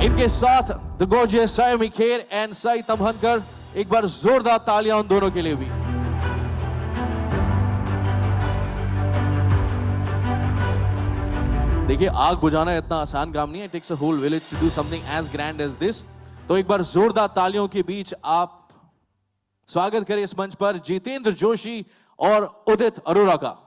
इनके साथ the gorgeous Saiyami Kher and Sai Tamhankar, एक बार जोरदार तालियां उन दोनों के लिए भी। देखिए, आग बुझाना इतना आसान काम नहीं है। It takes a whole village to do something as grand as this. तो एक बार जोरदार तालियों के बीच आप स्वागत करें इस मंच पर जितेंद्र जोशी और उदित अरोरा का।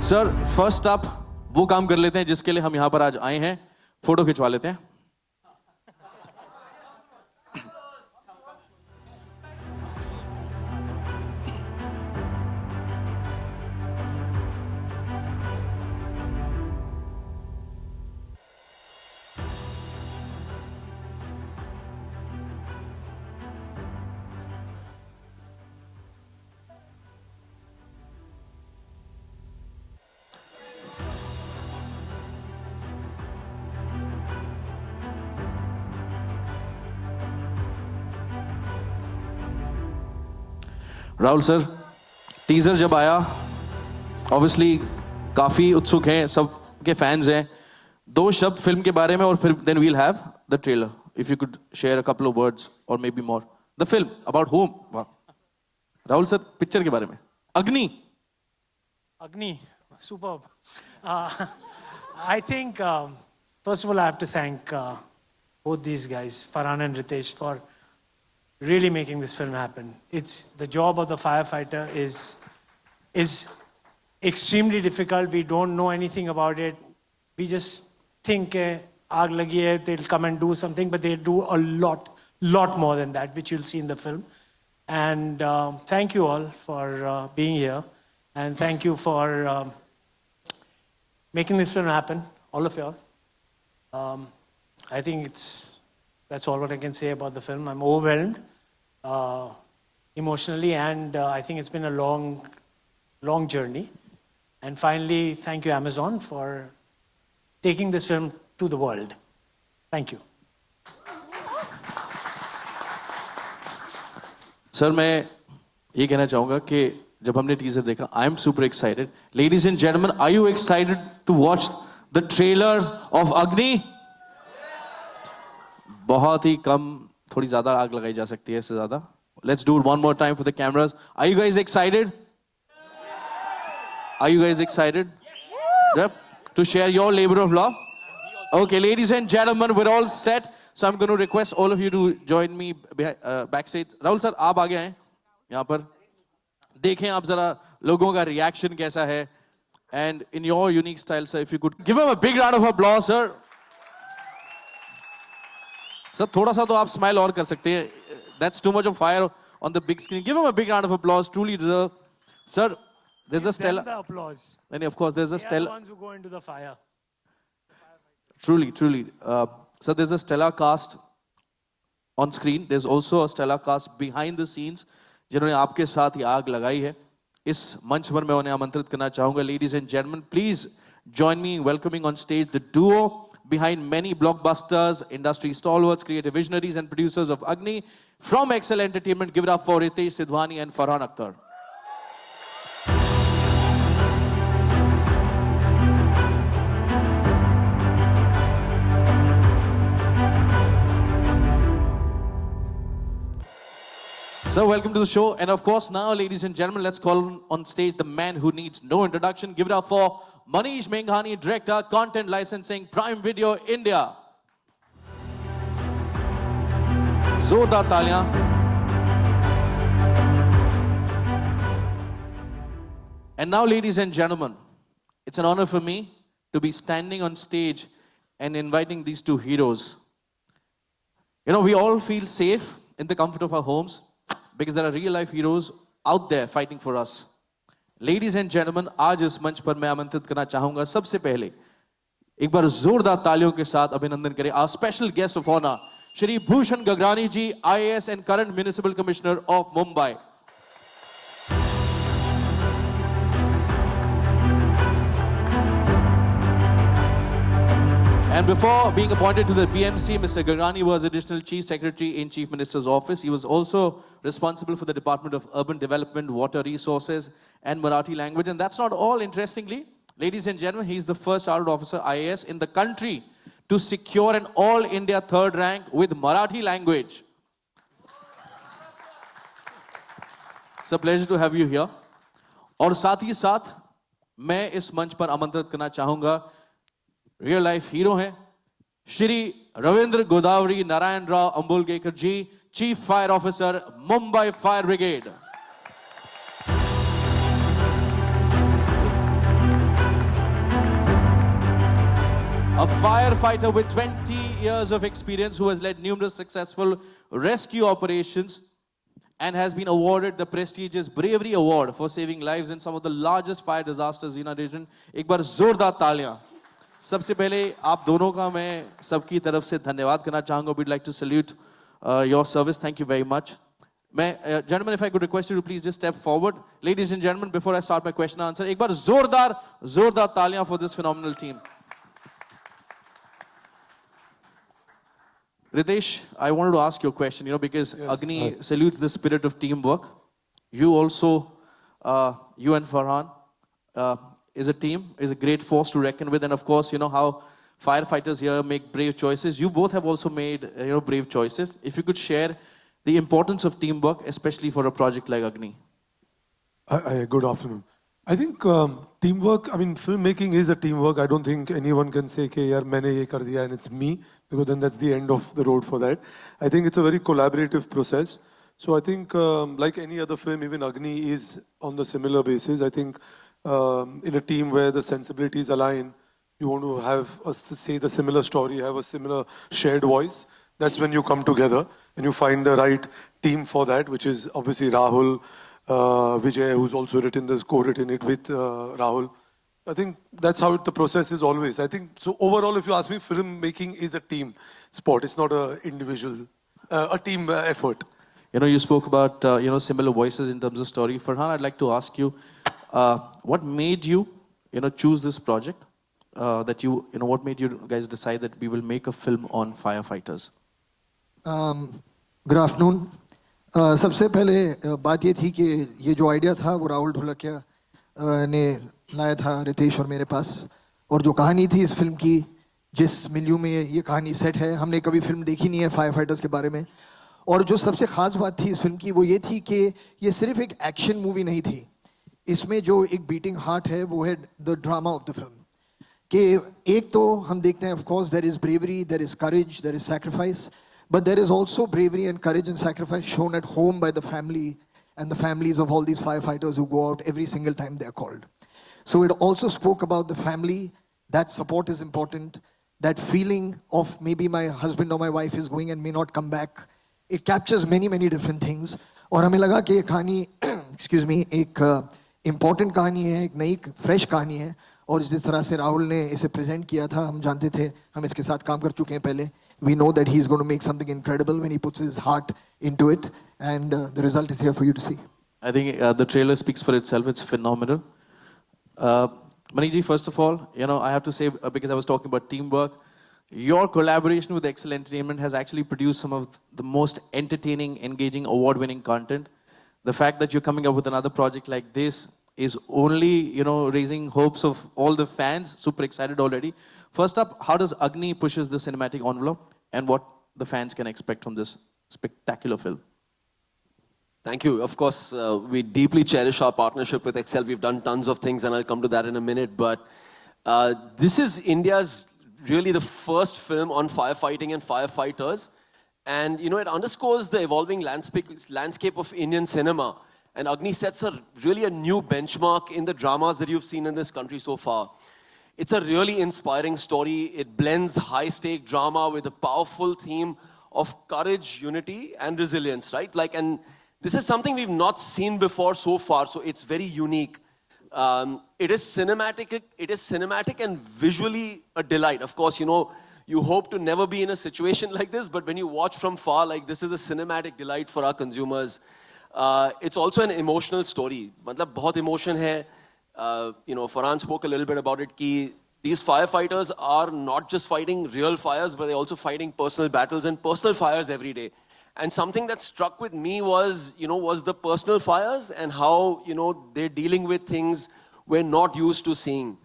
सर, फर्स्ट आप वो काम कर लेते हैं जिसके लिए हम यहां पर आज आए हैं, फोटो खिंचवा लेते हैं। राहुल सर, टीजर जब आया, ऑब्वियसली काफी उत्सुक हैं, सबके फैंस हैं। दो शब्द फिल्म के बारे में और फिर then we'll have the trailer. If you could share a couple of words और maybe more. The film about home. वाह राहुल सर, पिक्चर के बारे में। अग्नि। Agni, superb. I think, first of all, I have to thank both these guys, Farhan and Ritesh, for really making this film happen. It's the job of the firefighter is extremely difficult. We don't know anything about it. We just think aag lagi hai, they'll come and do something, but they do a lot more than that, which you'll see in the film. And thank you all for being here. And thank you for making this film happen, all of y'all. I think that's all what I can say about the film. I'm overwhelmed emotionally, and I think it's been a long journey. And finally, thank you, Amazon, for taking this film to the world. Thank you. सर, मैं ये कहना चाहूंगा कि जब हमने teaser देखा, I am super excited. Ladies and gentleman, are you excited to watch the trailer of Agni? बहुत ही कम, थोड़ी ज्यादा आग लगाई जा सकती है, इससे ज्यादा। Let's do it one more time for the cameras. Are you guys excited? Are you guys excited to share your labour of love? Okay, ladies and gentlemen, we're all set. So I'm going to request all of you to join me backstage. Rahul sir, आप आगे आए यहाँ पर। देखें आप जरा लोगों का रिएक्शन कैसा है। And in your unique style, sir, if you could give him a big round of applause, sir. Sir, थोड़ा सा तो आप स्माइल और कर सकते हैं। That's too much of fire on the big screen. Give him a big round of applause. Truly deserve. Sir, there's a Stella. The applause. And of course, there's a They are Stella. the ones who go into the fire. Truly. So there's a stellar cast on screen. There's also a stellar cast behind the scenes, जिन्होंने आपके साथ ही आग लगाई है। इस मंच पर मैं उन्हें आमंत्रित करना चाहूंगा। Ladies and gentlemen, please join me in welcoming on stage the duo behind many blockbusters, industry stalwarts, creative visionaries, and producers of Agni. From Excel Entertainment, give it up for Ritesh Sidhwani and Farhan Akhtar. So welcome to the show, and of course now, ladies and gentlemen, let's call on stage the man who needs no introduction. Give it up for Manish Menghani, Director, Content Licensing, Prime Video, India. Zordar taaliyan. And now, ladies and gentlemen, it's an honor for me to be standing on stage and inviting these two heroes. You know, we all feel safe in the comfort of our homes, because there are real life heroes out there fighting for us. Ladies and gentlemen, आज इस मंच पर मैं आमंत्रित करना चाहूंगा सबसे पहले एक बार जोरदार तालियों के साथ अभिनंदन करें our special guest of honor, Shri Bhushan Gagrani ji, IAS and current Municipal Commissioner of Mumbai. And before being appointed to the BMC, Mr. Gagrani was Additional Chief Secretary in Chief Minister's Office. He was also responsible for the Department of Urban Development, Water Resources, and Marathi language. And that's not all, interestingly. Ladies and gentlemen, he's the first Armed Officer IAS in the country to secure an All India third rank with Marathi language. It's a pleasure to have you here. और साथ ही साथ मैं इस मंच पर आमंत्रित करना चाहूंगा रियल लाइफ हीरो हैं Shri Ravindra Godavari Narayan Rao Ambulgekar ji, chief fire officer, Mumbai fire brigade. A firefighter with 20 years of experience who has led numerous successful rescue operations and has been awarded the prestigious Bravery Award for saving lives in some of the largest fire disasters in our region. एक बार जोरदार तालियां. सबसे पहले आप दोनों का मैं सबकी तरफ से धन्यवाद करना चाहूंगा. We'd like to salute your service. Thank you very much. Gentlemen, if I could request you to please just step forward. Ladies and gentlemen, before I start my question and answer, एक बार जोरदार तालियां for this phenomenal team. Ritesh, I wanted to ask you a question, because yes, Agni salutes the spirit of teamwork. You also, you and Farhan, is a team, is a great force to reckon with. And of course, you know how firefighters here make brave choices. You both have also made, brave choices. If you could share the importance of teamwork, especially for a project like Agni. Good afternoon. I think teamwork, filmmaking is a teamwork. I don't think anyone can say, "Ke yaar, maine ye kar diya," and it's me, because then that's the end of the road for that. I think it's a very collaborative process. So I think, like any other film, even Agni is on the similar basis. I think in a team where the sensibilities align, you want to have us to say the similar story, have a similar shared voice. That's when you come together and you find the right team for that, which is obviously Rahul, Vijay, who's also co-written it with Rahul. I think that's how the process is always. I think, so overall, if you ask me, filmmaking is a team sport. It's not a individual, a team effort. You spoke about, similar voices in terms of story. Farhan, I'd like to ask you, what made you, choose this project? What made you guys decide that we will make a film on firefighters? Good afternoon. सबसे पहले बात ये थी कि ये जो idea था वो राहुल ढोलकिया ने लाया था रितेश और मेरे पास, और जो कहानी थी इस फिल्म की, जिस मिलियू में ये कहानी सेट है, हमने कभी फिल्म देखी नहीं है फायर फाइटर्स के बारे में. और जो सबसे ख़ास बात थी इस फिल्म की वो ये थी कि ये सिर्फ एक एक्शन मूवी नहीं थी. इसमें जो एक बीटिंग हार्ट है वो है the drama of the film. कि एक तो हम देखते हैं, of course there is bravery, there is courage, there is sacrifice, but there is also bravery and courage and sacrifice shown at home by the family and the families of all these firefighters who go out every single time they are called. So it also spoke about the family, that support is important, that feeling of maybe my husband or my wife is going and may not come back. It captures many, many different things. और हमें लगा कि ये कहानी, excuse me, एक important कहानी है, एक नई fresh कहानी है, और जिस तरह से राहुल ने इसे present किया था, हम जानते थे, हम इसके साथ काम कर चुके हैं पहले. We know that he's going to make something incredible when he puts his heart into it, and the result is here for you to see. I think the trailer speaks for itself. It's phenomenal. Maniji, first of all, I have to say, because I was talking about teamwork, your collaboration with Excel Entertainment has actually produced some of the most entertaining, engaging, award-winning content. The fact that you're coming up with another project like this is only, raising hopes of all the fans. Super excited already. First up, how does Agni pushes the cinematic envelope, and what the fans can expect from this spectacular film? Thank you. Of course, we deeply cherish our partnership with Excel. We've done tons of things, and I'll come to that in a minute. But this is India's really the first film on firefighting and firefighters. And, it underscores the evolving landscape of Indian cinema. And Agni sets really a new benchmark in the dramas that you've seen in this country so far. It's a really inspiring story. It blends high-stake drama with a powerful theme of courage, unity, and resilience, right? And this is something we've not seen before so far, so it's very unique. It is cinematic and visually a delight. Of course, you hope to never be in a situation like this, but when you watch from far, this is a cinematic delight for our consumers. It's also an emotional story. मतलब बहुत emotion है. Farhan spoke a little bit about it. Ki these firefighters are not just fighting real fires, but they're also fighting personal battles and personal fires every day. And something that struck with me was, was the personal fires and how, they're dealing with things we're not used to seeing.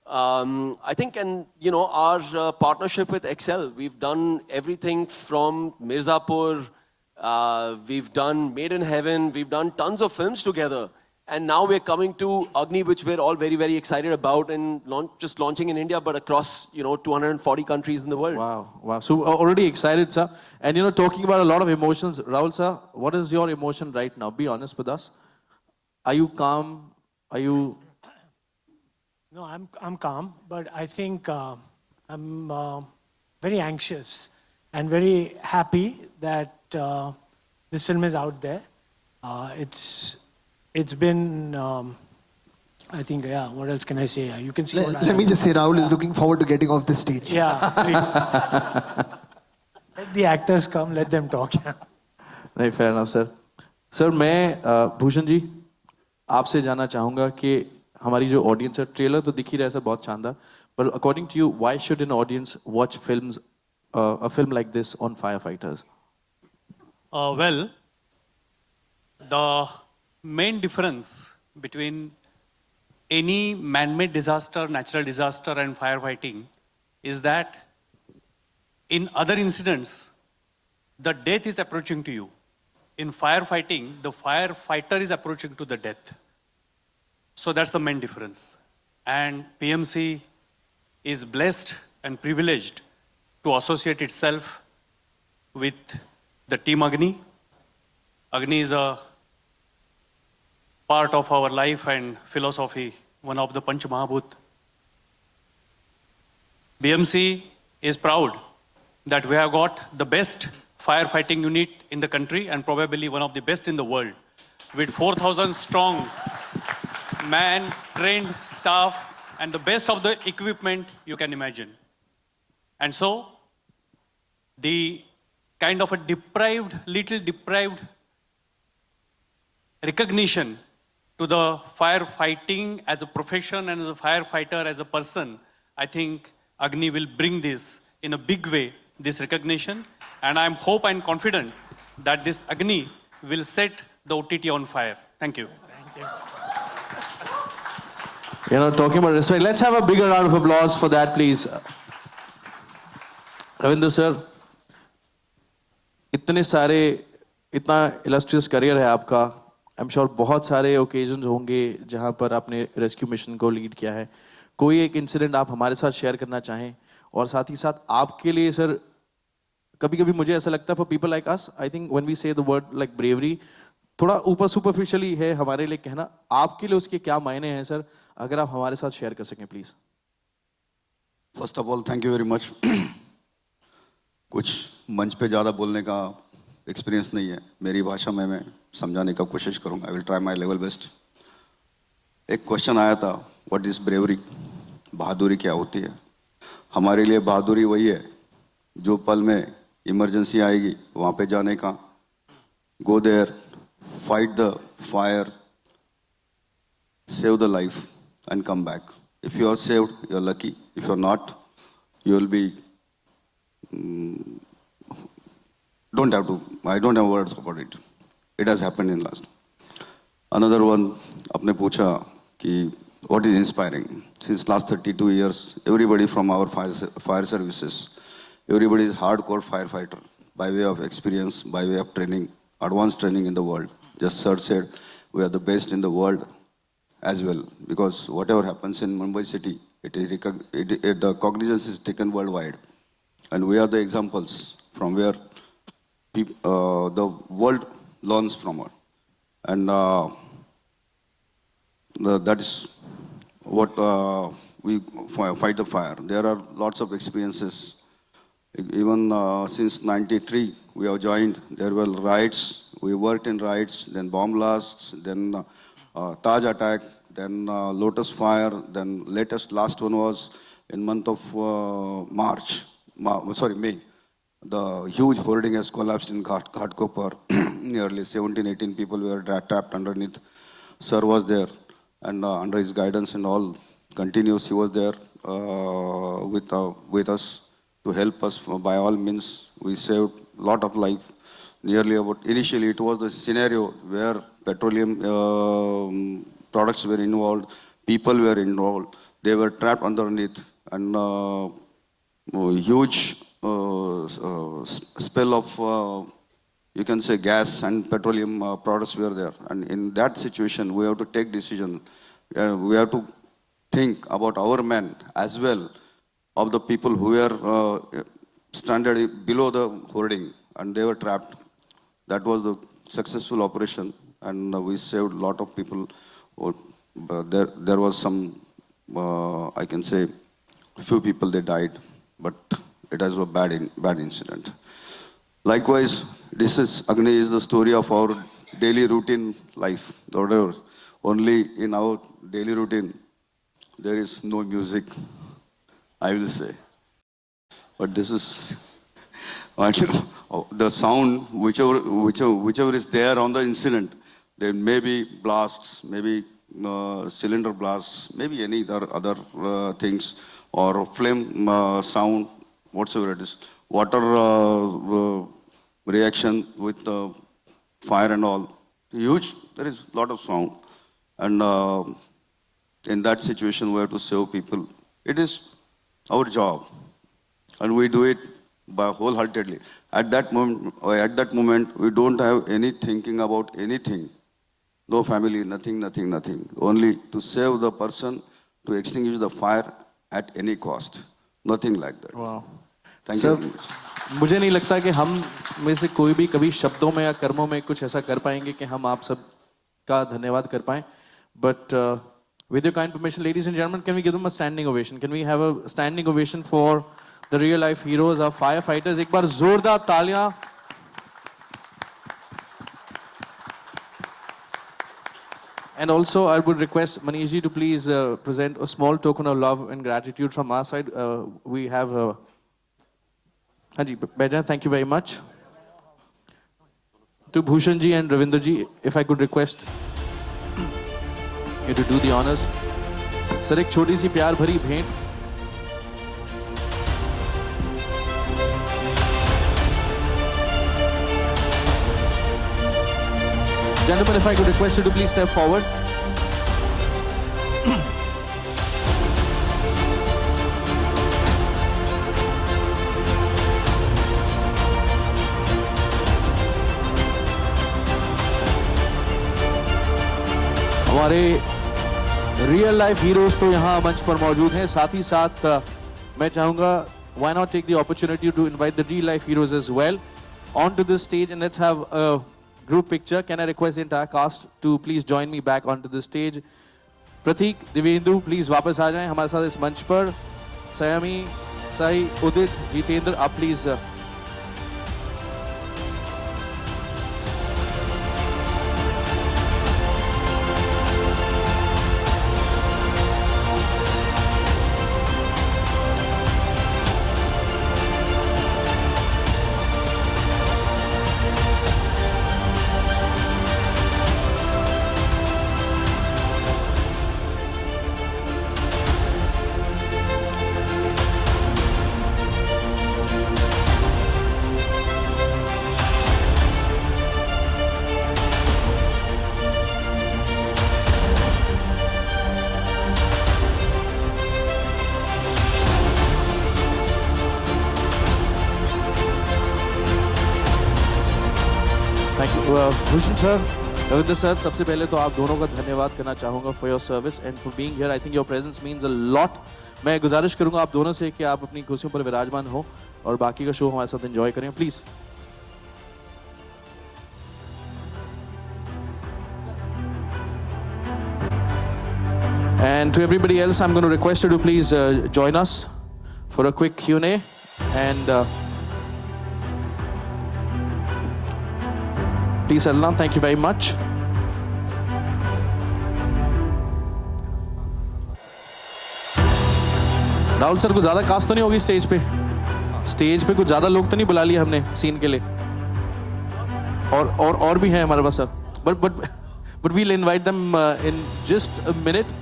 I think, and our partnership with Excel, we've done everything from Mirzapur, we've done Made in Heaven, we've done tons of films together. And now we're coming to Agni, which we're all very, very excited about, and just launching in India, but across, 240 countries in the world. Wow. So already excited, sir. And talking about a lot of emotions, Rahul sir, what is your emotion right now? Be honest with us. Are you calm? Are you... No, I'm calm, but I think I'm very anxious and very happy that this film is out there. It's been, I think, yeah, what else can I say? You can see Let me just say, Rahul is looking forward to getting off the stage. Yeah, please. Let the actors come, let them talk. नहीं, fair enough, sir. Sir मैं भूषण जी आपसे जानना चाहूँगा कि हमारी जो audience है, trailer तो दिख ही रहा है सर बहुत शानदार, but according to you, why should an audience watch a film like this on firefighters? Well, the main difference between any man-made disaster, natural disaster and firefighting is that in other incidents, the death is approaching to you. In firefighting, the firefighter is approaching to the death. So that's the main difference. And PMC is blessed and privileged to associate itself with the Team Agni. Agni is a part of our life and philosophy, one of the Panch Mahabhut. BMC is proud that we have got the best firefighting unit in the country and probably one of the best in the world, with 4,000 strong man-trained staff and the best of the equipment you can imagine. And so, the kind of a little deprived recognition to the firefighting as a profession and as a firefighter as a person, I think Agni will bring this in a big way, this recognition. And I'm hope and confident that this Agni will set the OTT on fire. Thank you. Talking about respect, let's have a bigger round of applause for that, please. Ravinder sir, इतना illustrious career है आपका. I'm sure बहुत सारे occasions होंगे जहाँ पर आपने rescue mission को lead किया है. कोई एक incident आप हमारे साथ share करना चाहें, और साथ ही साथ आपके लिए सर कभी-कभी मुझे ऐसा लगता है for people like us, I think when we say the word like bravery, थोड़ा ऊपर superficially है हमारे लिए कहना, आपके लिए उसके क्या मायने हैं सर, अगर आप हमारे साथ share कर सकें please. First of all, thank you very much. कुछ मंच पे ज़्यादा बोलने का एक्सपीरियंस नहीं है, मेरी भाषा में मैं समझाने का कोशिश करूँगा. I will try my level best. एक क्वेश्चन आया था, व्हाट इज़ ब्रेवरी, बहादुरी क्या होती है. हमारे लिए बहादुरी वही है जो पल में इमरजेंसी आएगी वहाँ पे जाने का, go there, fight the fire, save the life and come back. If you are saved you are lucky, if you are not you will be I don't have words about it. It has happened in last. Another one, आपने पूछा कि what is inspiring? Since last 32 years, everybody from our fire services, everybody is hardcore firefighter by way of experience, by way of training, advanced training in the world. Just sir said, we are the best in the world as well, because whatever happens in Mumbai city, the cognizance is taken worldwide. And we are the examples from where the world learns from it. And that is what we fight the fire. There are lots of experiences. Even since 93, we have joined. There were riots. We worked in riots, then bomb blasts, then Taj attack, then Lotus fire, then last one was in month of May. The huge hoarding has collapsed in Ghatkopar. Nearly 17-18 people were trapped underneath. Sir was there, and under his guidance and all continuous, he was there. with us to help us. By all means, we saved a lot of life. Nearly about, initially it was the scenario where petroleum products were involved, people were involved, they were trapped underneath, and huge spill of you can say gas and petroleum products were there. And in that situation, we have to take decision. We have to think about our men as well, of the people who were stranded below the hoarding and they were trapped. That was the successful operation, and we saved a lot of people. There was some, I can say, few people they died, but it was a bad incident. Likewise, this is Agni is the story of our daily routine life. Whatever. Only in our daily routine, there is no music, I will say. But this is the sound, whichever is there on the incident. There may be blasts, maybe cylinder blasts, maybe any other things, or flame sound, whatsoever it is. Water reaction with fire and all. Huge, there is a lot of sound. And in that situation, we have to save people. It is our job. And we do it by wholeheartedly. At that moment, we don't have any thinking about anything. No family, nothing. Only to save the person, to extinguish the fire at any cost. Nothing like that. Wow. Thank Sir, you very much. मुझे नहीं लगता कि हम में से कोई भी कभी शब्दों में या कर्मों में कुछ ऐसा कर पाएंगे कि हम आप सब का धन्यवाद कर पाएं. But with your kind permission, ladies and gentlemen, can we give them a standing ovation? Can we have a standing ovation for the real life heroes, our firefighters? एक बार जोरदार तालियां. And also, I would request Manish ji to please present a small token of love and gratitude from our side. We have Haji Bejan, thank you very much. To Bhushan ji and Ravinder ji, if I could request you to do the honors. Sir, एक छोटी सी प्यार भरी भेंट. Gentlemen, if I could request you to please step forward. हमारे real life heroes तो यहाँ मंच पर मौजूद हैं, साथ ही साथ मैं चाहूँगा why not take the opportunity to invite the real life heroes as well onto this stage, and let's have a group picture. Can I request the entire cast to please join me back onto the stage? Pratik, Divendu, please वापस आ जाएं हमारे साथ इस मंच पर. Sayami, Sai, Udit, Jitendra, आप please Bhushan sir, Ravindra sir, सबसे पहले तो आप दोनों का धन्यवाद करना चाहूँगा for your service and for being here. I think your presence means a lot. मैं गुजारिश करूँगा आप दोनों से कि आप अपनी कुर्सियों पर विराजमान हो और बाकी का शो हमारे साथ एंजॉय करें please. And to everybody else, I'm going to request you to please join us for a quick Q&A. And please settle down. Thank you very much. Rahul sir, कुछ ज्यादा कास्ट तो नहीं होगी स्टेज पे? Stage पे कुछ ज्यादा लोग तो नहीं बुला लिए हमने सीन के लिए? और भी हैं हमारे पास sir. But we'll invite them in just a minute.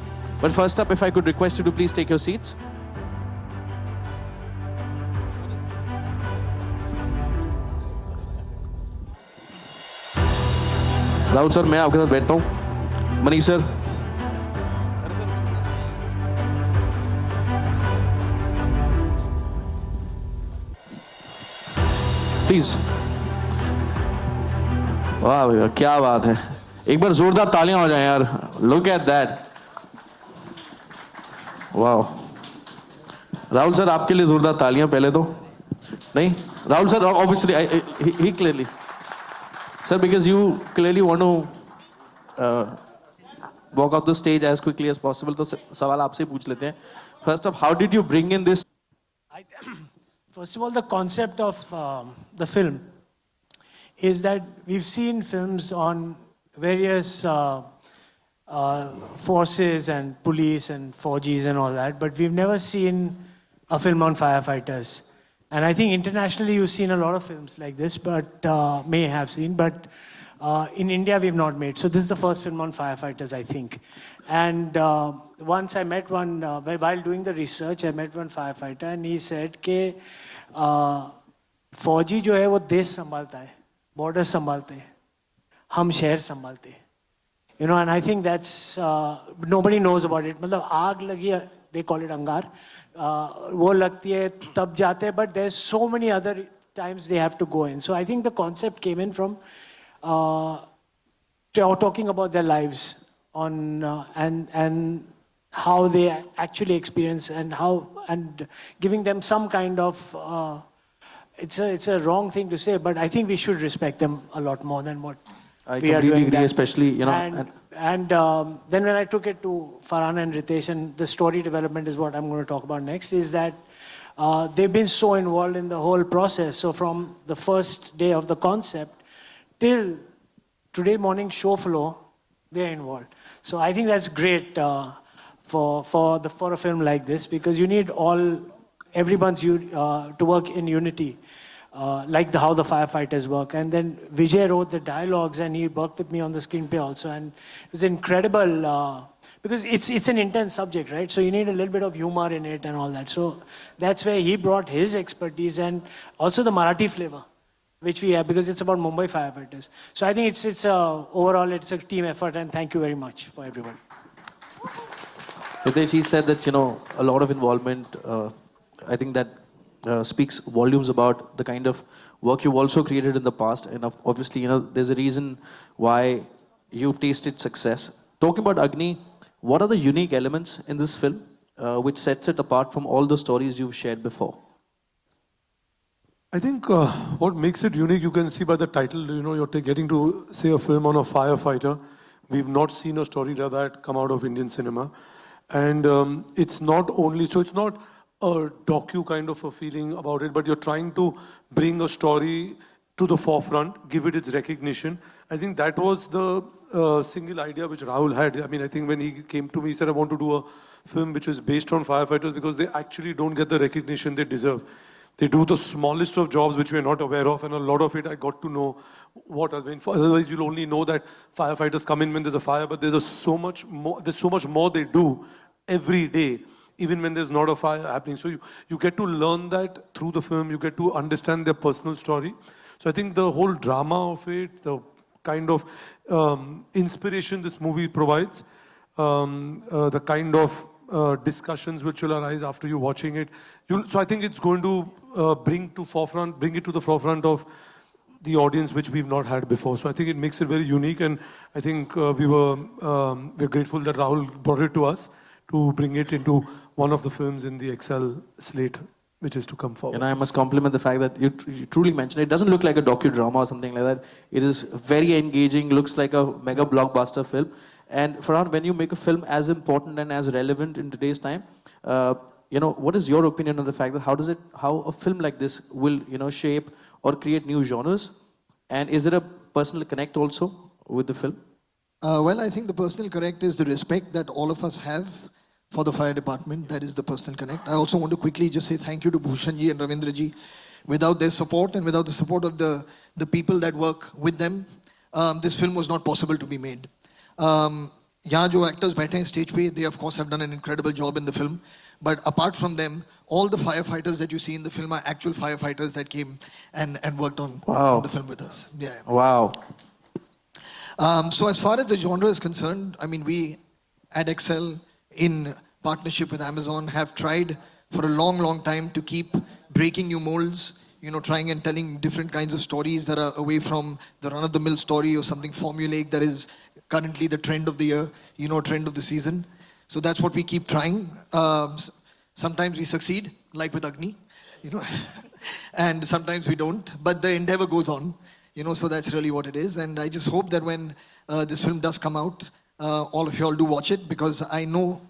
But first up, if I could request you to please take your seats. Rahul sir, मैं आपके साथ बैठता हूँ. मनीष सर. प्लीज. वाह भैया, क्या बात है. एक बार जोरदार तालियां हो जाएं यार. Look at that. वाह. राहुल सर, आपके लिए जोरदार तालियां पहले तो. नहीं, Rahul sir, obviously, he clearly. Sir, because you clearly want to walk off the stage as quickly as possible, तो सवाल आपसे पूछ लेते हैं. First of, how did you bring in this? First of all, the concept of the film is that we've seen films on various forces and police and 4Gs and all that, but we've never seen a film on firefighters. And I think internationally you've seen a lot of films like this, but may have seen, but in India we've not made. So this is the first film on firefighters, I think. And once I met one, while doing the research, I met one firefighter and he said कि 4G जो है वो देश संभालता है, borders संभालते हैं, हम शहर संभालते हैं. You know, and I think that's, nobody knows about it. मतलब आग लगी, they call it अंगार. वो लगती है तब जाते हैं, but there's so many other times they have to go in. So I think the concept came in from talking about their lives on and how they actually experience and giving them some kind of it's a wrong thing to say, but I think we should respect them a lot more than what I we are completely doing. agree, That. especially, you know. And then when I took it to Farhana and Ritesh, and the story development is what I'm going to talk about next, is that they've been so involved in the whole process. So from the first day of the concept till today morning show floor, they're involved. So I think that's great for a film like this, because you need everyone's to work in unity. Like how the firefighters work. And then Vijay wrote the dialogues and he worked with me on the screenplay also. And it was incredible because it's an intense subject, right? So you need a little bit of humor in it and all that. So that's where he brought his expertise and also the Marathi flavor, which we have because it's about Mumbai firefighters. So I think it's overall it's a team effort, and thank you very much for everyone. Ritesh, he said that, you know, a lot of involvement, I think that speaks volumes about the kind of work you've also created in the past. And obviously, you know, there's a reason why you've tasted success. Talking about Agni, what are the unique elements in this film which sets it apart from all the stories you've shared before? I think what makes it unique, you can see by the title, you know, you're getting to say a film on a firefighter. We've not seen a story like that come out of Indian cinema. And it's not only, so it's not a docu kind of a feeling about it, but you're trying to bring a story to the forefront, give it its recognition. I think that was the single idea which Rahul had. I mean, I think when he came to me, he said, I want to do a film which is based on firefighters because they actually don't get the recognition they deserve. They do the smallest of jobs which we're not aware of, and a lot of it I got to know what has been. Otherwise, you'll only know that firefighters come in when there's a fire, but there's so much more they do every day, even when there's not a fire happening. So you get to learn that through the film, you get to understand their personal story. So I think the whole drama of it, the kind of inspiration this movie provides, the kind of discussions which will arise after you watching it. So I think it's going to bring it to the forefront of the audience which we've not had before. So I think it makes it very unique, and I think we're grateful that Rahul brought it to us to bring it into one of the films in the Excel slate which is to come forward. And I must compliment the fact that you truly mentioned it. It doesn't look like a docudrama or something like that. It is very engaging, looks like a mega blockbuster film. And Farhan, when you make a film as important and as relevant in today's time, you know, what is your opinion on the fact that how a film like this will, you know, shape or create new genres? And is there a personal connect also with the film? Well, I think the personal connect is the respect that all of us have for the fire department. That is the personal connect. I also want to quickly just say thank you to Bhushan ji and Ravindra ji. Without their support and without the support of the people that work with them, this film was not possible to be made. यहाँ जो actors बैठे हैं stage पे, they of course have done an incredible job in the film. But apart from them, all the firefighters that you see in the film are actual firefighters that came and worked on the film with us. Yeah. Wow. So as far as the genre is concerned, I mean, we at Excel, in partnership with Amazon, have tried for a long, long time to keep breaking new molds, trying and telling different kinds of stories that are away from the run-of-the-mill story or something formulaic that is currently the trend of the year, trend of the season. So that's what we keep trying. Sometimes we succeed, like with Agni, and sometimes we don't. But the endeavor goes on, so that's really what it is. And I just hope that when this film does come out, all of you all do watch it, because I know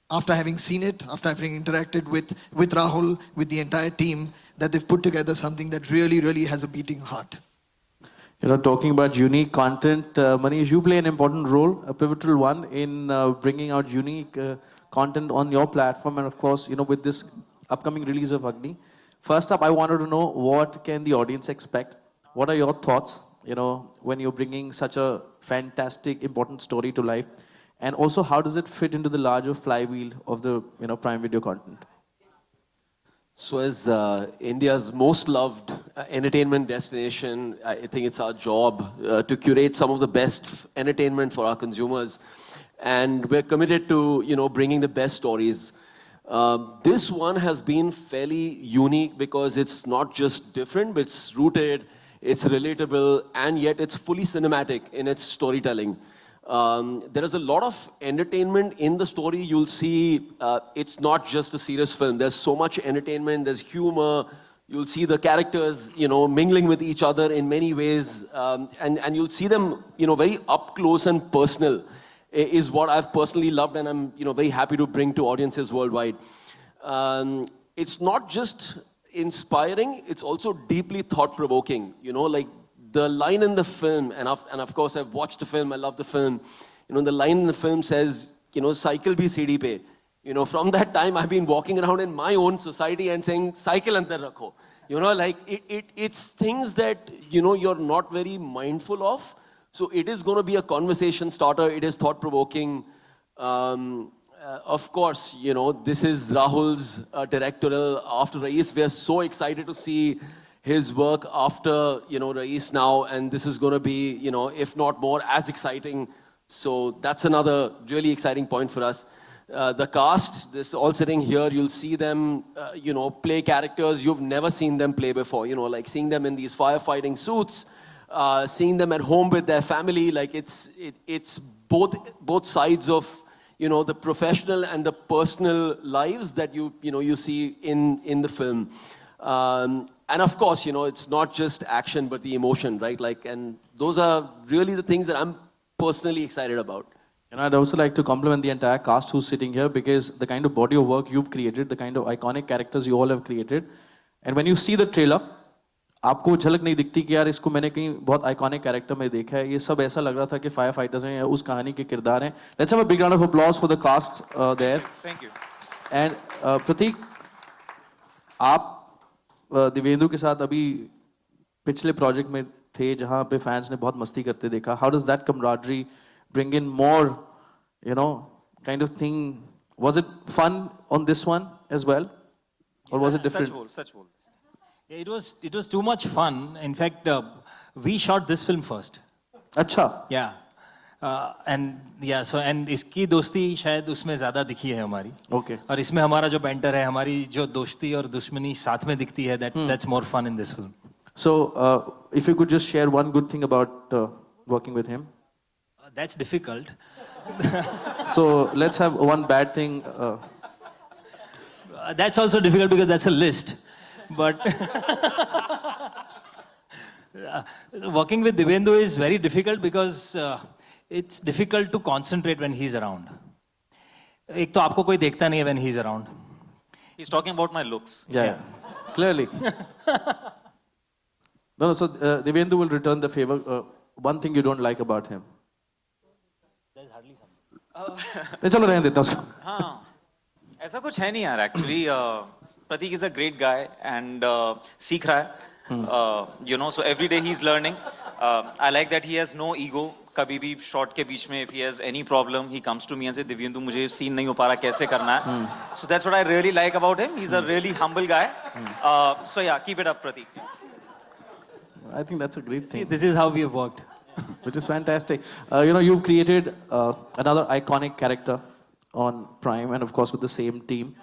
after having seen it, after having interacted with Rahul, with the entire team, that they've put together something that really, really has a beating heart. Talking about unique content, Manish, you play an important role, a pivotal one in bringing out unique content on your platform, and of course, with this upcoming release of Agni. First up, I wanted to know, what can the audience expect? What are your thoughts, when you're bringing such a fantastic, important story to life? And also, how does it fit into the larger flywheel of the, Prime Video content? So as India's most loved entertainment destination, I think it's our job to curate some of the best entertainment for our consumers. And we're committed to, bringing the best stories. This one has been fairly unique because it's not just different, but it's rooted, it's relatable, and yet it's fully cinematic in its storytelling. There is a lot of entertainment in the story. You'll see it's not just a serious film. There's so much entertainment, there's humor. You'll see the characters, mingling with each other in many ways. And you'll see them, very up close and personal is what I've personally loved, and I'm, very happy to bring to audiences worldwide. It's not just inspiring, it's also deeply thought-provoking. Like the line in the film, and of course I've watched the film, I love the film. The line in the film says, cycle bhi CD pe. From that time I've been walking around in my own society and saying, cycle andar rakho. Like it's things that, you're not very mindful of. So it is going to be a conversation starter. It is thought-provoking. Of course, this is Rahul's directorial after Raees. We are so excited to see his work after, Raees now, and this is going to be, if not more, as exciting. So that's another really exciting point for us. The cast, this all sitting here, you'll see them, play characters you've never seen them play before. Like seeing them in these firefighting suits, seeing them at home with their family. Like it's both sides of, the professional and the personal lives that you see in the film. And of course, it's not just action, but the emotion, right? And those are really the things that I'm personally excited about. And I'd also like to compliment the entire cast who's sitting here, because the kind of body of work you've created, the kind of iconic characters you all have created. And when you see the trailer, आपको झलक नहीं दिखती कि यार इसको मैंने कहीं बहुत आइकॉनिक कैरेक्टर में देखा है. ये सब ऐसा लग रहा था कि फायर फाइटर्स हैं या उस कहानी के किरदार हैं. Let's have a big round of applause for the cast there. Thank you. And प्रतीक, आप दिव्येंदु के साथ अभी पिछले प्रोजेक्ट में थे जहां पे फैंस ने बहुत मस्ती करते देखा. How does that camaraderie bring in more, kind of thing? Was it fun on this one as well, or was it different? Such bol. Yeah, it was too much fun. In fact, we shot this film first. अच्छा. Yeah. And इसकी दोस्ती शायद उसमें ज़्यादा दिखी है हमारी. Okay. और इसमें हमारा जो banter है, हमारी जो दोस्ती और दुश्मनी साथ में दिखती है, that's more fun in this film. So, if you could just share one good thing about working with him. That's difficult. So let's have one bad thing. That's also difficult because that's a list. But working with Divyendu is very difficult because it's difficult to concentrate when he's around. एक तो आपको कोई देखता नहीं है when he's around. He's talking about my looks. Yeah. Clearly. No, so Divyendu will return the favor. One thing you don't like about him. There's hardly something. चलो रहने देता उसको. हाँ, ऐसा कुछ है नहीं यार. Actually, Pratik is a great guy and सीख रहा है. So every day he's learning. I like that he has no ego. कभी भी shot के बीच में, if he has any problem, he comes to me and says, Divyendu, मुझे scene नहीं हो पा रहा, कैसे करना है? So that's what I really like about him. He's a really humble guy. So yeah, keep it up, Pratik. I think that's a great See, thing. this is how we have worked. which is fantastic. You've created another iconic character on Prime, and of course with the same team.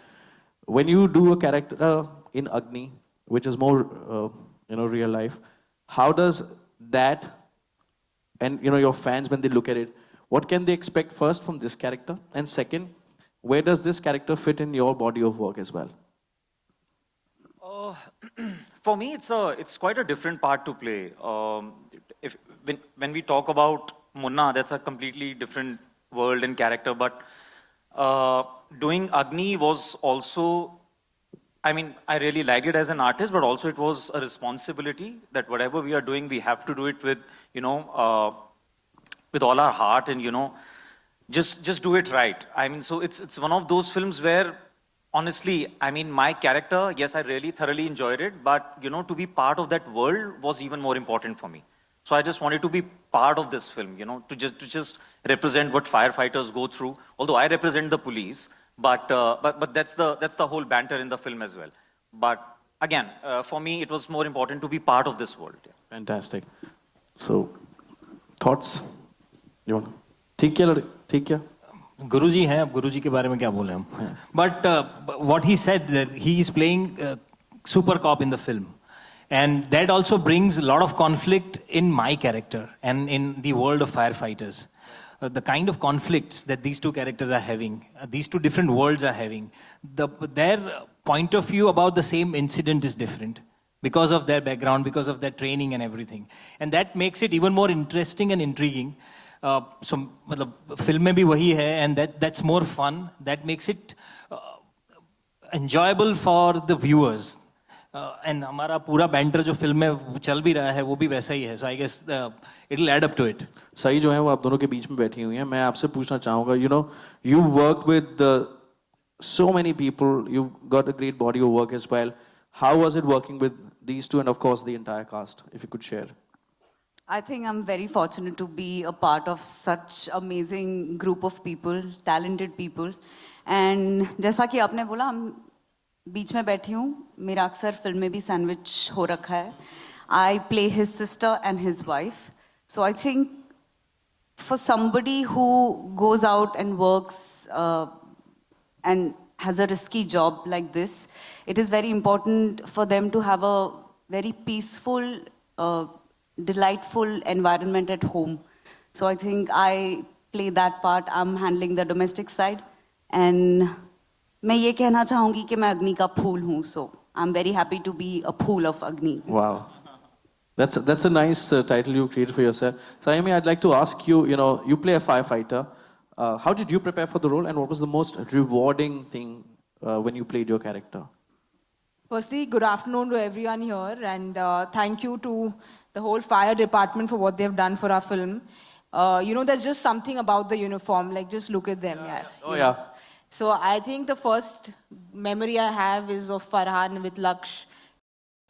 When you do a character in Agni, which is more, real life, how does that, and your fans when they look at it, what can they expect first from this character, and second, where does this character fit in your body of work as well? For me, it's quite a different part to play. When we talk about Munna, that's a completely different world and character. But doing Agni was also, I mean, I really liked it as an artist, but also it was a responsibility that whatever we are doing, we have to do it with, with all our heart and, just do it right. I mean, so it's one of those films where, honestly, I mean, my character, yes, I really thoroughly enjoyed it, but, to be part of that world was even more important for me. So I just wanted to be part of this film, to just represent what firefighters go through. Although I represent the police, but that's the whole banter in the film as well. But again, for me, it was more important to be part of this world. Yeah. Fantastic. So, thoughts? You want? ठीक क्या? गुरुजी हैं, अब गुरुजी के बारे में क्या बोले हम? But what he said, that he is playing super cop in the film. And that also brings a lot of conflict in my character and in the world of firefighters. The kind of conflicts that these two characters are having, these two different worlds are having, their point of view about the same incident is different because of their background, because of their training and everything. And that makes it even more interesting and intriguing. So, film में भी वही है, and that's more fun. That makes it enjoyable for the viewers. And हमारा पूरा banter जो film में चल भी रहा है वो भी वैसा ही है. So I guess it'll add up to it. सही जो है वो आप दोनों के बीच में बैठी हुई हैं. मैं आपसे पूछना चाहूँगा, you worked with so many people. You got a great body of work as well. How was it working with these two and of course the entire cast? If you could share. I think I'm very fortunate to be a part of such amazing group of people, talented people. And जैसा कि आपने बोला, हम बीच में बैठी हूँ. मेरा अक्सर फिल्म में भी सैंडविच हो रखा है. I play his sister and his wife. So I think for somebody who goes out and works and has a risky job like this, it is very important for them to have a very peaceful, delightful environment at home. So I think I play that part. I'm handling the domestic side. And मैं ये कहना चाहूँगी कि मैं अग्नि का फूल हूँ. So I'm very happy to be a pool of Agni. Wow. That's a nice title you created for yourself. Sayami, I'd like to ask you, you play a firefighter. How did you prepare for the role and what was the most rewarding thing when you played your character? Firstly, good afternoon to everyone here, and thank you to the whole fire department for what they've done for our film. There's just something about the uniform, like just look at them. Yeah. Oh yeah. So I think the first memory I have is of Farhan with Laksh.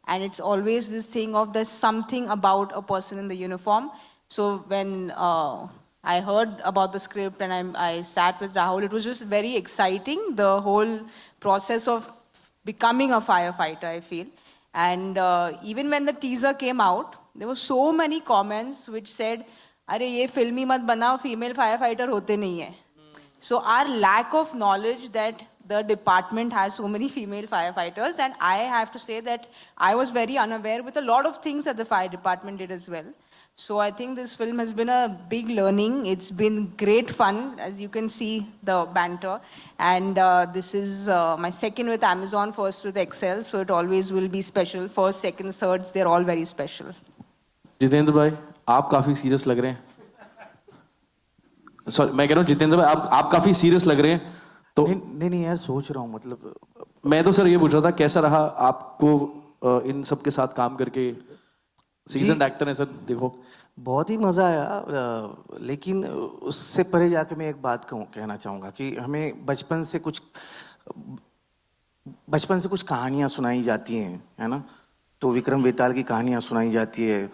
And it's always this thing of there's something about a person in the uniform. So when I heard about the script and I sat with Rahul, it was just very exciting, the whole process of becoming a firefighter, I feel. And even when the teaser came out, there were so many comments which said, "Arey, ye filmi mat banao, female firefighter hote nahi hai." So our lack of knowledge that the department has so many female firefighters, and I have to say that I was very unaware with a lot of things that the fire department did as well. So I think this film has been a big learning. It's been great fun, as you can see the banter. And this is my second with Amazon, first with Excel, so it always will be special. First, second, thirds, they're all very special. Jitendra भाई, आप काफी serious लग रहे हैं. Sorry, मैं कह रहा हूँ जितेंद्र भाई, आप काफी सीरियस लग रहे हैं. तो नहीं यार, सोच रहा हूँ, मतलब मैं तो सर ये पूछ रहा था, कैसा रहा आपको इन सब के साथ काम करके? सीजन एक्टर है सर, देखो. बहुत ही मज़ा आया, लेकिन उससे परे जाके मैं एक बात कहना चाहूँगा कि हमें बचपन से कुछ कहानियाँ सुनाई जाती हैं, है ना. तो विक्रम बेताल की कहानियाँ सुनाई जाती है,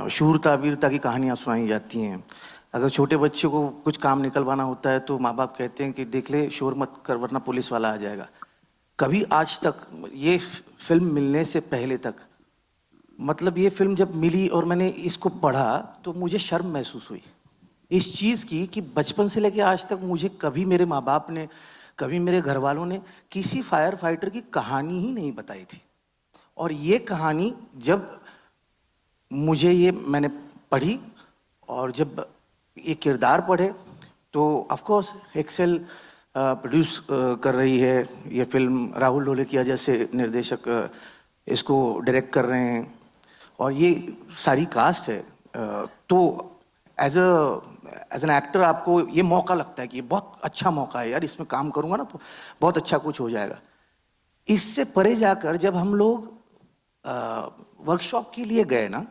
शूरता वीरता की कहानियाँ सुनाई जाती हैं. अगर छोटे बच्चे को कुछ काम निकलवाना होता है तो माँ बाप कहते हैं कि देख ले, शोर मत कर वरना पुलिस वाला आ जाएगा. कभी आज तक ये फिल्म मिलने से पहले तक मतलब ये फिल्म जब मिली और मैंने इसको पढ़ा तो मुझे शर्म महसूस हुई इस चीज़ की कि बचपन से लेके आज तक मुझे कभी मेरे माँ बाप ने, कभी मेरे घर वालों ने किसी फायर फाइटर की कहानी ही नहीं बताई थी। और ये कहानी जब मुझे ये मैंने पढ़ी और जब ये किरदार पढ़े तो ऑफ कोर्स एक्सेल प्रोड्यूस कर रही है ये फिल्म, राहुल ढोलकिया जैसे निर्देशक इसको डायरेक्ट कर रहे हैं और ये सारी कास्ट है। तो एज एन एक्टर आपको ये मौका लगता है कि ये बहुत अच्छा मौका है यार, इसमें काम करूँगा ना तो बहुत अच्छा कुछ हो जाएगा। इससे परे जाकर जब हम लोग वर्कशॉप के लिए गए ना,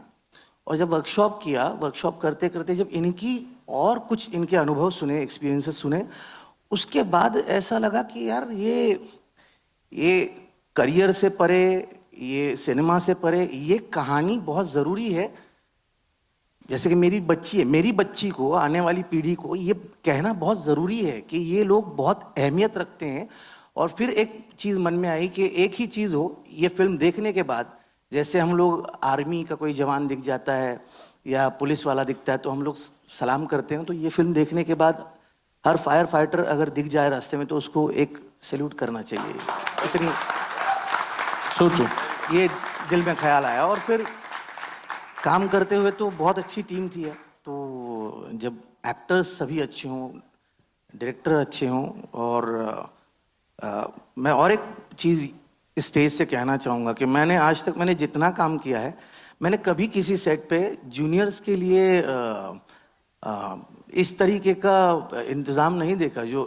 और जब वर्कशॉप किया, वर्कशॉप करते करते जब इनकी और कुछ इनके अनुभव सुने, एक्सपीरियंसेस सुने, उसके बाद ऐसा लगा कि यार ये करियर से परे, ये सिनेमा से परे, ये कहानी बहुत ज़रूरी है। जैसे कि मेरी बच्ची है, मेरी बच्ची को, आने वाली पीढ़ी को ये कहना बहुत ज़रूरी है कि ये लोग बहुत अहमियत रखते हैं। और फिर एक चीज़ मन में आई कि एक ही चीज़ हो, ये फिल्म देखने के बाद, जैसे हम लोग आर्मी का कोई जवान दिख जाता है या पुलिस वाला दिखता है तो हम लोग सलाम करते हैं, तो ये फिल्म देखने के बाद हर फायर फाइटर अगर दिख जाए रास्ते में तो उसको एक सैल्यूट करना चाहिए। इतनी सोचो, ये दिल में ख्याल आया। और फिर काम करते हुए तो बहुत अच्छी टीम थी। तो जब एक्टर्स सभी अच्छे हों, डायरेक्टर अच्छे हों, और मैं और एक चीज़ स्टेज से कहना चाहूँगा कि मैंने आज तक मैंने जितना काम किया है, मैंने कभी किसी सेट पे जूनियर्स के लिए इस तरीके का इंतज़ाम नहीं देखा। जो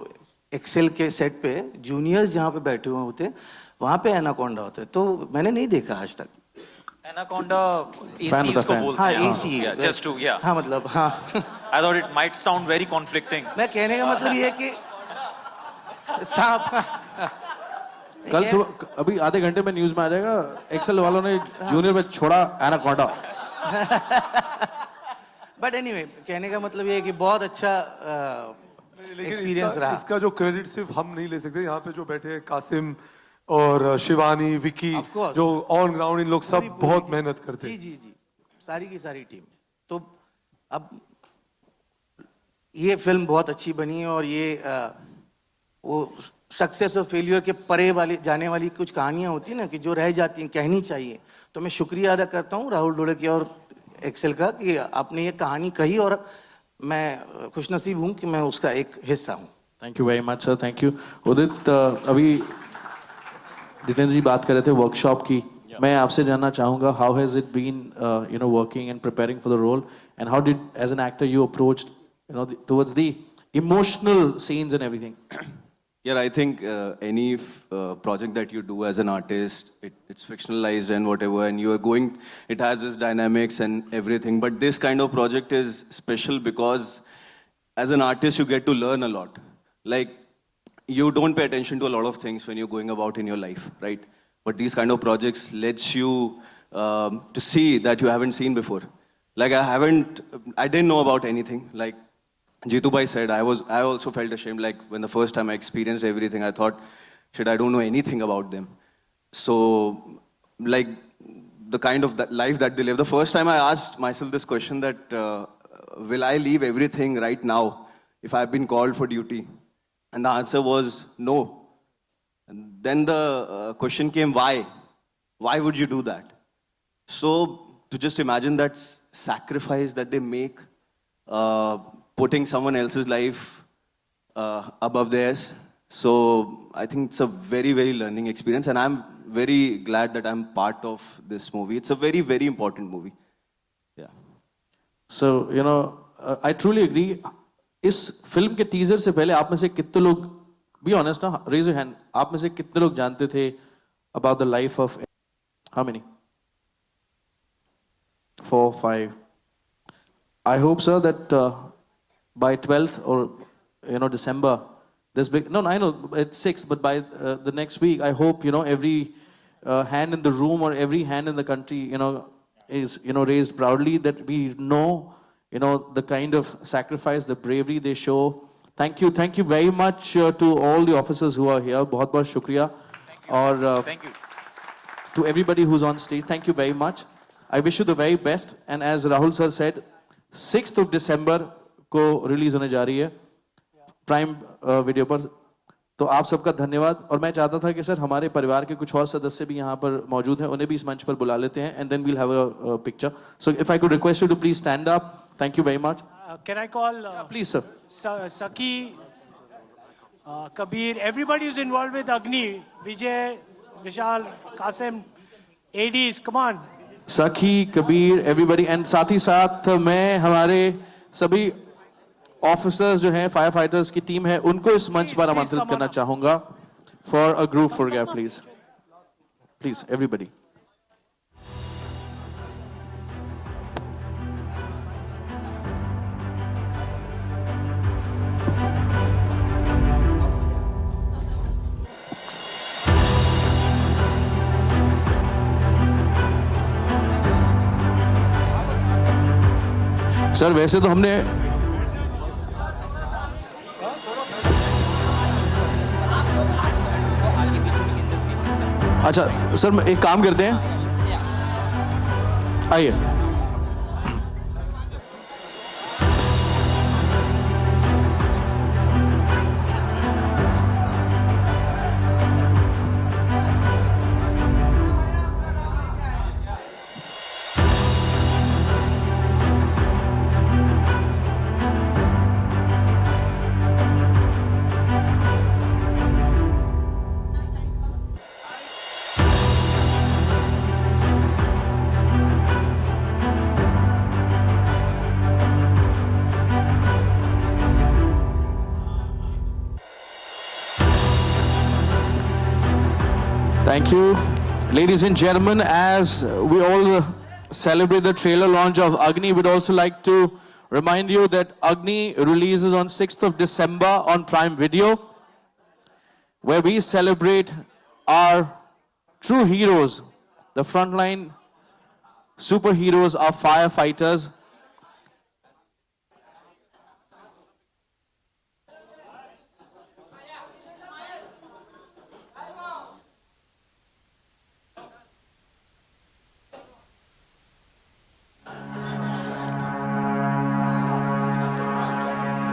एक्सेल के सेट पे जूनियर्स जहाँ पे बैठे हुए होते, वहाँ पे एनाकोंडा होते, तो मैंने नहीं देखा आज तक। एनाकोंडा एसी इसको बोलते हाँ, हैं। एसी जस्ट टू या हाँ, मतलब हाँ। I thought it might sound very conflicting. मैं कहने का मतलब ये है कि सांप कल सुबह, अभी आधे घंटे में न्यूज में आ जाएगा, एक्सेल वालों ने जूनियर में छोड़ा एनाकोंडा। बट एनीवे, कहने का मतलब ये है कि बहुत अच्छा एक्सपीरियंस रहा। इसका जो क्रेडिट सिर्फ हम नहीं ले सकते, यहाँ पे जो बैठे हैं कासिम और शिवानी, विकी, Of course. जो ऑन ग्राउंड, इन लोग सब बहुत मेहनत करते जी हैं। जी जी, सारी की सारी टीम। तो अब ये फिल्म बहुत अच्छी बनी और ये वो सक्सेस और फेलियर के परे वाली जाने वाली कुछ कहानियां होती हैं ना कि जो रह जाती हैं, कहनी चाहिए। तो मैं शुक्रिया अदा करता हूँ राहुल ढोलकिया और एक्सेल का कि आपने ये कहानी कही और मैं खुशनसीब हूँ कि मैं उसका एक हिस्सा हूँ। Thank you very much sir, thank you. Udit, अभी जितेंद्र जी बात कर रहे थे वर्कशॉप की, मैं आपसे जानना चाहूँगा, how has it been you know working and preparing for the role, and how did as an actor you approached you know towards the emotional scenes and everything? Yeah, I think any project that you do as an artist, it's fictionalized and whatever, and you are going, it has its dynamics and everything. But this kind of project is special because as an artist, you get to learn a lot. Like, you don't pay attention to a lot of things when you're going about in your life, right? But these kind of projects lets you to see that you haven't seen before. Like, I didn't know about anything. Like, Jitu Bhai said, I also felt ashamed. Like when the first time I experienced everything, I thought, shit, I don't know anything about them. So, like the kind of that life that they live. The first time I asked myself this question that, will I leave everything right now if I've been called for duty? And the answer was no. And then the question came, why? Why would you do that? So, to just imagine that sacrifice that they make, putting someone else's life above theirs. So I think it's a very, very learning experience, and I'm very glad that I'm part of this movie. It's a very, very important movie. Yeah. So, you know, I truly agree. इस film के teaser से पहले आप में से कितने लोग, be honest ना, raise your hand, आप में से कितने लोग जानते थे about the life of, how many? 4, 5. I hope, sir, that by 12th or you know December, this big, no, I know it's 6th, but by the next week, I hope, you know, every hand in the room or every hand in the country, you know, is, you know, raised proudly, that we know, you know, the kind of sacrifice, the bravery they show. Thank you very much to all the officers who are here. बहुत बहुत शुक्रिया. Or Thank you. to everybody who's on stage, thank you very much. I wish you the very best. And as Rahul sir said, 6th of December को release होने जा रही है prime video पर. तो आप सबका धन्यवाद. और मैं चाहता था कि सर हमारे परिवार के कुछ और सदस्य भी यहाँ पर मौजूद हैं, उन्हें भी इस मंच पर बुला लेते हैं. And then we'll have a picture. So if I could request you to please stand up. Thank you very much. Can I call please sir. Saki, Kabir, everybody who's involved with Agni, Vijay, Vishal, Qasim, ADs, come on. सखी, Kabir, everybody. And साथ ही साथ मैं हमारे सभी officers जो हैं, fire fighters की team है, उनको इस मंच पर आमंत्रित करना चाहूंगा for a group photograph please. Please everybody. Sir वैसे तो हमने अच्छा सर एक काम करते हैं, आइए. Thank you. Ladies and gentlemen, as we all celebrate the trailer launch of Agni, we'd also like to remind you that Agni releases on 6th of December on Prime Video, where we celebrate our true heroes, the frontline superheroes, our firefighters.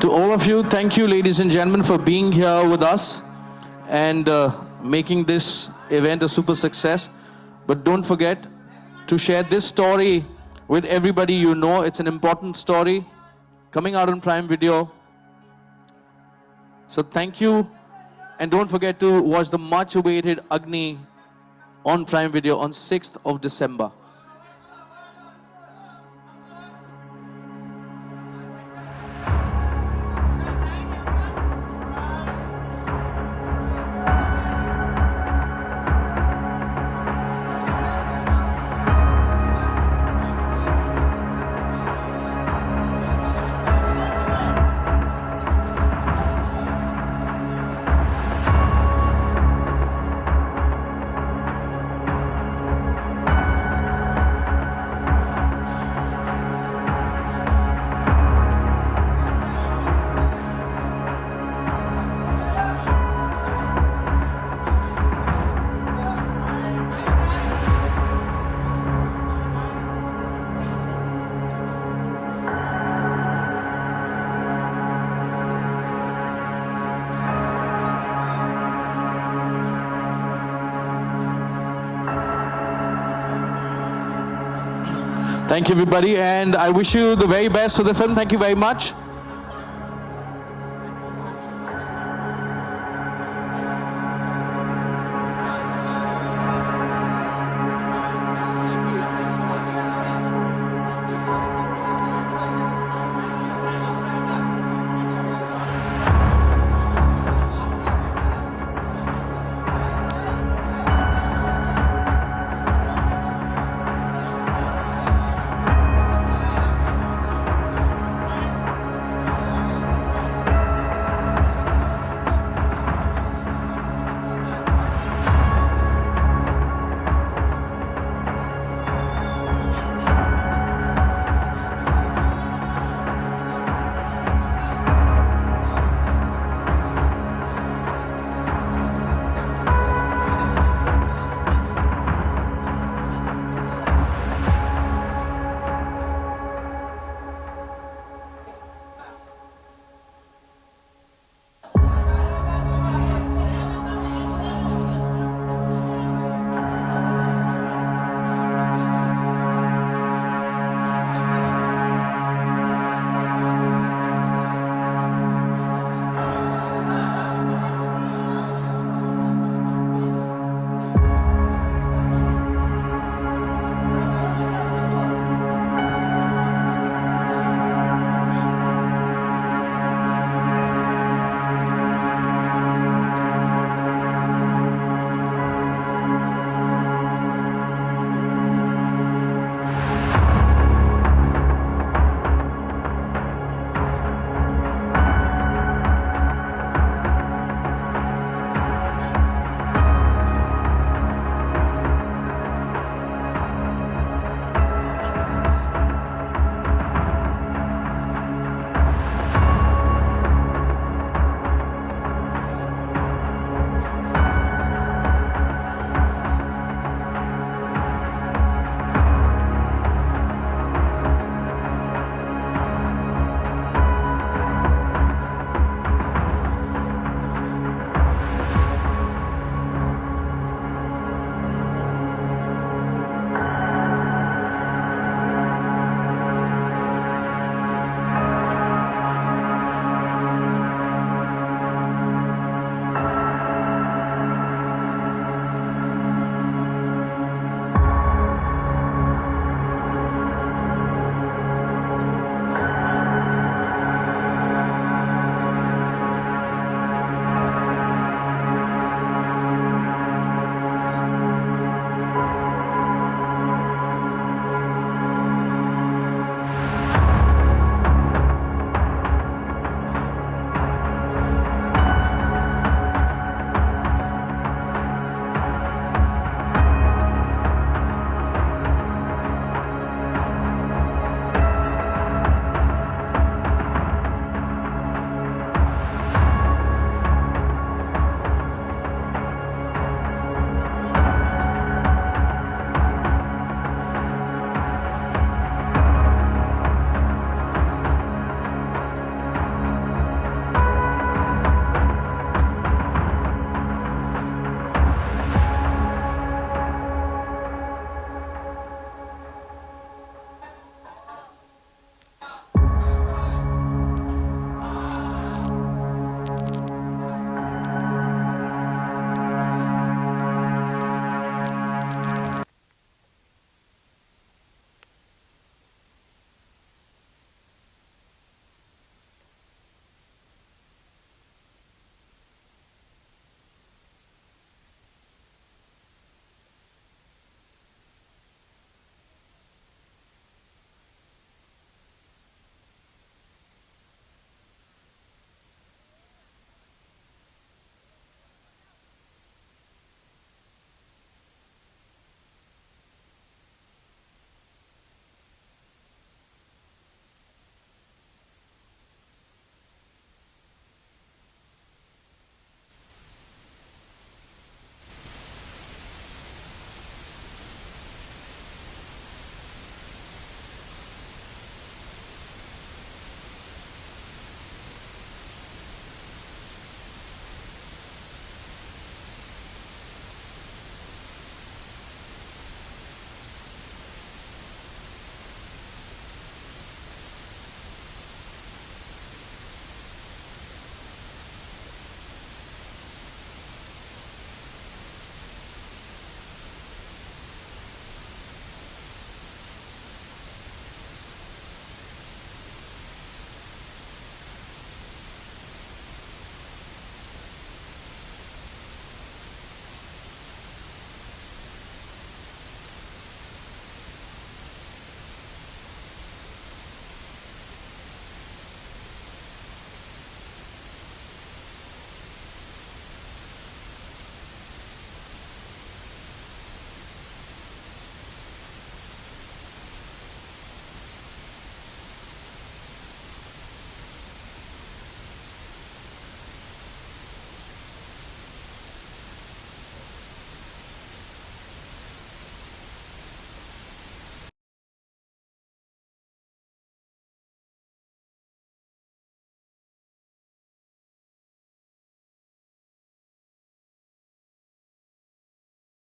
To all of you, thank you, ladies and gentlemen, for being here with us and making this event a super success. But don't forget to share this story with everybody you know. It's an important story coming out on Prime Video. So thank you. And don't forget to watch the much awaited Agni on Prime Video on 6th of December. Thank you, everybody, and I wish you the very best for the film. Thank you very much.